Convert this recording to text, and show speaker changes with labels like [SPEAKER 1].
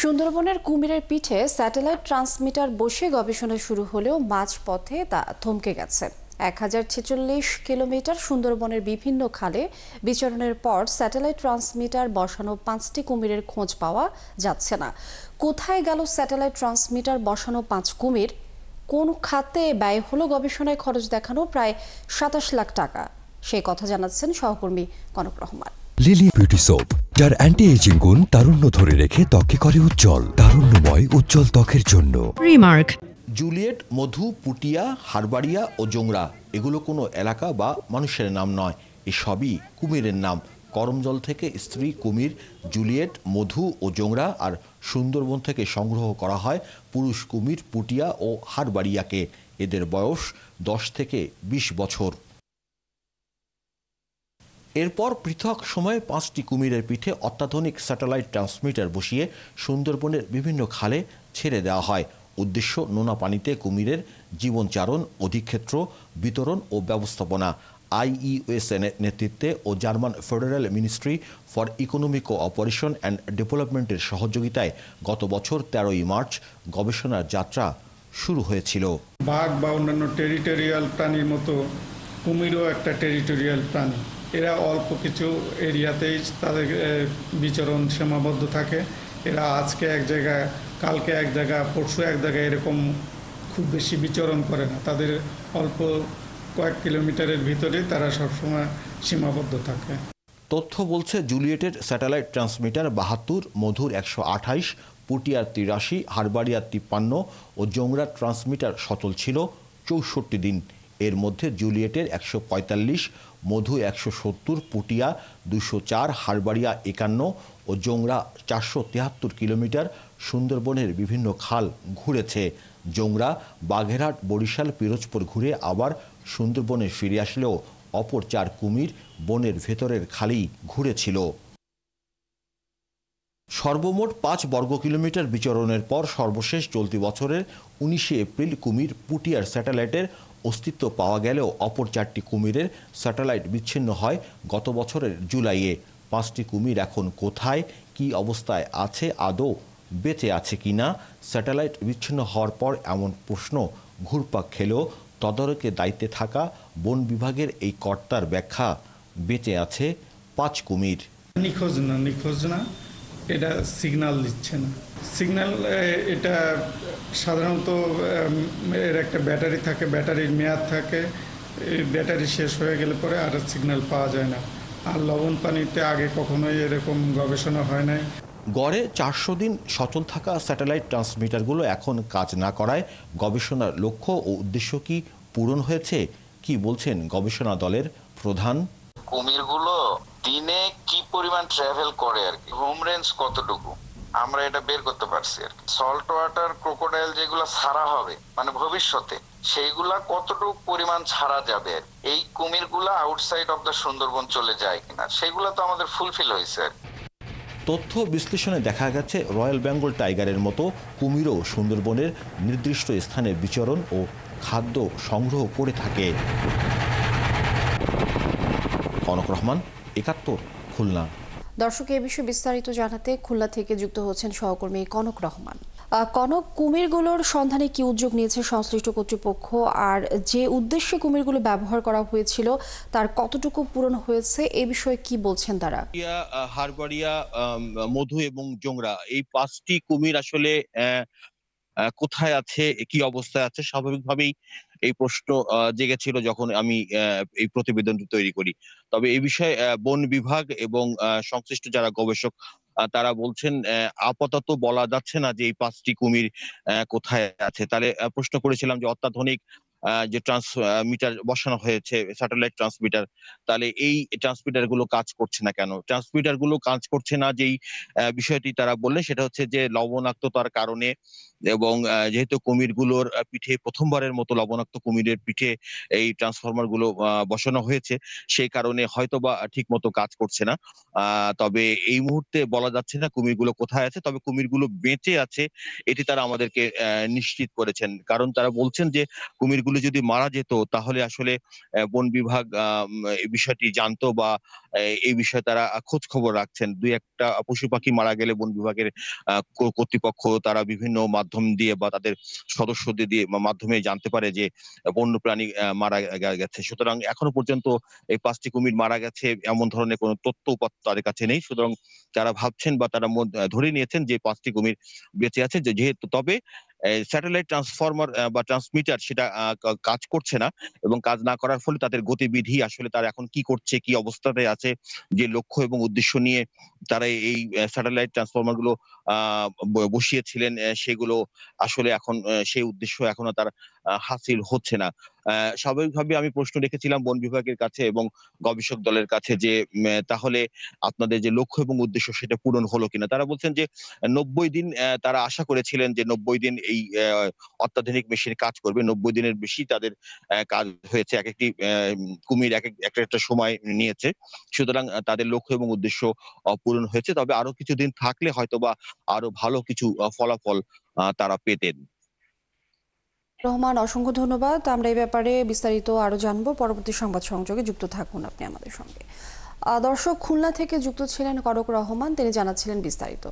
[SPEAKER 1] সুন্দরবনের কুমিরের পিঠে স্যাটেলাইট ট্রান্সমিটার বসে গবেষণা শুরু হলেও মাঝপথে তা থমকে গেছে। 1046 কিলোমিটার সুন্দরবনের বিভিন্ন খালে বিচরণের পর স্যাটেলাইট ট্রান্সমিটার বসানো 5টি কুমিরের খোঁজ পাওয়া যাচ্ছে না। কোথায় গেল স্যাটেলাইট ট্রান্সমিটার বসানো 5 কুমির? কোন খাতে ব্যয় হলো গবেষণায় খরচ দেখানো প্রায় 27 লাখ টাকা? সেই কথা জানাচ্ছেন সহকর্মী Kanak Rahman.
[SPEAKER 2] Lily beauty soap, যার অ্যান্টি এজিং গুণ তারুণ্য ধরে রেখে ত্বকে করে উজ্জ্বল। তারুণ্যময় উজ্জ্বল ত্বকের জন্য
[SPEAKER 3] রিমার্ক।
[SPEAKER 4] জুলিয়েট, মধু, পুটিয়া, হারবাড়িয়া ও জোংরা এগুলো কোনো এলাকা বা মানুষের নাম নয়, এসবই কুমিরের নাম। করমজল থেকে স্ত্রী কুমির জুলিয়েট, মধু ও জোংরা, আর সুন্দরবন থেকে সংগ্রহ করা হয় পুরুষ কুমির পুটিয়া ও হারবাড়িয়াকে। এদের বয়স 10 থেকে 20 বছর। এরপর পৃথক সময়ে 5টি কুমিরের পিঠে অত্যাধুনিক স্যাটেলাইট ট্রান্সমিটার বসিয়ে সুন্দরবনের বিভিন্ন খালে ছেড়ে দেওয়া হয়। উদ্দেশ্য নোনা পানিতে কুমিরের জীবনচারণ, অধিক্ষেত্র, বিতরণ ও ব্যবস্থাপনা। IUS নেতৃত্বে ও German federal ministry for economic cooperation and ডেভেলপমেন্টের সহযোগিতায় গত বছর 13ই মার্চ গবেষণার যাত্রা শুরু হয়েছিল।
[SPEAKER 5] বাঘ বা অন্যান্য টেরিটোরিয়াল প্রাণীর মতো কুমিরও একটা টেরিটোরিয়াল প্রাণী। এরা অল্প কিছু এরিয়াতেই তাদের বিচরণ সীমাবদ্ধ থাকে। এরা আজকে এক জায়গায়, কালকে এক জায়গায়, পরশু এক জায়গায় এরকম খুব বেশি বিচরণ করে না। তাদের অল্প কয়েক কিলোমিটারের ভিতরে তারা সবসময় সীমাবদ্ধ থাকে।
[SPEAKER 4] তথ্য বলছে জুলিয়েটের স্যাটেলাইট ট্রান্সমিটার 72, মধুর 128, পুটিয়ার 83, হারবাড়িয়ার 53 ও জোংরার ট্রান্সমিটার সচল ছিল 64 দিন। এর মধ্যে জুলিয়েটের 145, মধু 170, পুটিয়া 204, হারবাড়িয়া 51 ও জোংরা 473 কিলোমিটার সুন্দরবনের বিভিন্ন খাল ঘুরেছে। জোংরা বাঘেরহাট, বরিশাল, পিরোজপুর ঘুরে আবার সুন্দরবনে ফিরে আসলেও অপর 4 কুমির বনের ভেতরের খালেই ঘুরেছিল। সর্বমোট 5 বর্গ কিলোমিটার বিচরণের পর সর্বশেষ চলতি বছরের 19 এপ্রিল কুমির পুটিয়ার স্যাটেলাইটের অস্তিত্ব পাওয়া গেলেও অপর 4টি কুমিরের স্যাটেলাইট বিচ্ছিন্ন হয় গত বছরের জুলাইয়ে। 5টি কুমির এখন কোথায়, কী অবস্থায় আছে, আদৌ বেঁচে আছে কিনা? স্যাটেলাইট বিচ্ছিন্ন হওয়ার পর এমন প্রশ্ন ঘুরপাক খেলেও তদারকের দায়িত্বে থাকা বন বিভাগের এই কর্তার ব্যাখ্যা, বেঁচে আছে 5 কুমির।
[SPEAKER 5] নিখোঁজ না, এটা সিগন্যাল দিচ্ছে না। সিগন্যাল এটা সাধারণত এর একটা ব্যাটারি থাকে, ব্যাটারির মেয়াদ থাকে। ব্যাটারি শেষ হয়ে গেলে পরে আর সিগন্যাল পাওয়া যায় না। আর লবণ পানিতে আগে কখনোই এরকম গবেষণা হয় নাই।
[SPEAKER 4] গড়ে 400 দিন সচল থাকা স্যাটেলাইট ট্রান্সমিটারগুলো এখন কাজ না করায় গবেষণার লক্ষ্য ও উদ্দেশ্য কি পূরণ হয়েছে? কি বলছেন গবেষণা দলের প্রধান?
[SPEAKER 6] কুমিরগুলো দিনে কি পরিমাণ ট্রাভেল করে আর কি, হোম রেঞ্জ কতটুকু, আমরা এটা বের করতে পারছি আর কি। সল্ট ওয়াটার ক্রোকোডাইল যেগুলো ছাড়া হবে মানে ভবিষ্যতে, সেইগুলা কতটুকু পরিমাণ ছাড়া যাবে, এই কুমিরগুলা আউটসাইড অফ দ্য সুন্দরবন চলে যায় কিনা, সেগুলো তো আমাদের ফুলফিল হয়েছে আর কি।
[SPEAKER 4] তথ্য বিশ্লেষণে দেখা গেছে রয়্যাল বেঙ্গল টাইগারের মতো কুমিরও সুন্দরবনের নির্দিষ্ট স্থানে বিচরণ ও খাদ্য সংগ্রহ করে থাকে। কনক রহমান, 71, খুলনা।
[SPEAKER 1] দর্শক, এই বিষয়ে বিস্তারিত জানাতে খুলনা থেকে যুক্ত হচ্ছেন সহকর্মী কনক রহমান। কনক, কুমিরগুলোর সন্ধানে কি উদ্যোগ নিয়েছে সংশ্লিষ্ট কর্তৃপক্ষ, আর যে উদ্দেশ্যে কুমিরগুলো ব্যবহার করা হয়েছিল তার কতটুকু পূরণ হয়েছে, এ বিষয়ে কি বলছেন তারা?
[SPEAKER 7] হারবাড়িয়া, মধু এবং জোংরা, এই 5টি কুমির আসলে কোথায় আছে, কি অবস্থায় আছে, স্বাভাবিকভাবেই এই প্রশ্ন জেগেছিল যখন আমি এই প্রতিবেদনটি তৈরি করি। তবে এই বিষয়ে বন বিভাগ এবং সংশ্লিষ্ট যারা গবেষক তারা বলছেন আপাতত বলা যাচ্ছে না যে এই 5টি কুমির কোথায় আছে। তাহলে প্রশ্ন করেছিলাম যে অত্যাধুনিক যে ট্রান্সমিটার বসানো হয়েছে, স্যাটেলাইট ট্রান্সমিটার, তাহলে এই ট্রান্সমিটার গুলো কাজ করছে না কেন? ট্রান্সমিটার গুলো কাজ করছে না যেই বিষয়টি তারা বললেন সেটা হচ্ছে যে লবণাক্ততার কারণে, এবং যেহেতু কুমিরগুলোর পিঠে প্রথমবারের মতো লবণাক্ত কুমিরের পিঠে এই ট্রান্সফরমার গুলো বসানো হয়েছে, সেই কারণে হয়তোবা ঠিক মতো কাজ করছে না। তবে এই মুহূর্তে বলা যাচ্ছে না কুমিরগুলো কোথায় আছে, তবে কুমিরগুলো বেঁচে আছে এটি তারা আমাদেরকে নিশ্চিত করেছেন। কারণ তারা বলছেন যে কুমিরগুলো এগুলো যদি মারা যেত তাহলে আসলে বন বিভাগ এই বিষয়টি জানতো বা এই বিষয়ে তারা খোঁজ খবর রাখছেন। দুই একটা পশু পাখি মারা গেলে বন বিভাগের কর্তৃপক্ষ তারা বিভিন্ন মাধ্যম দিয়ে বা তাদের সদস্যদের দিয়ে মাধ্যমে জানতে পারে যে বন্য প্রাণী মারা গেছে। সুতরাং এখনো পর্যন্ত এই 5টি কুমির মারা গেছে এমন ধরনের কোনো তথ্য উপাত্ত তাদের কাছে নেই। সুতরাং তারা ভাবছেন বা তারা ধরে নিয়েছেন যে 5টি কুমির বেঁচে আছে, যেহেতু তবে স্যাটেলাইট ট্রান্সফরমার বা ট্রান্সমিটার সেটা কাজ করছে না এবং কাজ না করার ফলে তাদের গতিবিধি আসলে তারা এখন কি করছে, কি অবস্থাতে আছে, যে লক্ষ্য এবং উদ্দেশ্য নিয়ে তারা এই স্যাটেলাইট ট্রান্সফরমার গুলো বসিয়েছিলেন, সেগুলো আসলে এখন সেই উদ্দেশ্য এখনো তার হাসিল হচ্ছে না। স্বাভাবিকভাবে আমি প্রশ্ন রেখেছিলাম বন বিভাগের কাছে এবং গবেষক দলের কাছে যে তাহলে আপনাদের যে লক্ষ্য এবং উদ্দেশ্য সেটা পূরণ হলো কিনা। তারা বলছেন যে 90 দিন তারা আশা করেছিলেন যে 90 দিন এই অত্যাধুনিক মেশিন কাজ করবে। 90 দিনের বেশি তাদের কাজ হয়েছে। একেকটি কুমির একটা সময় নিয়েছে। সুতরাং তাদের লক্ষ্য এবং উদ্দেশ্য পূরণ হয়েছে। তবে আরো কিছুদিন থাকলে হয়তোবা আরো ভালো কিছু ফলাফল তারা পেতেন।
[SPEAKER 1] রহমান, অসংখ্য ধন্যবাদ। আমরা এই ব্যাপারে বিস্তারিত আরো জানবো পরবর্তী সংবাদ সংযোগে। যুক্ত থাকুন আপনি আমাদের সঙ্গে। দর্শক, খুলনা থেকে যুক্ত ছিলেন করক রহমান, তিনি জানাচ্ছিলেন বিস্তারিত।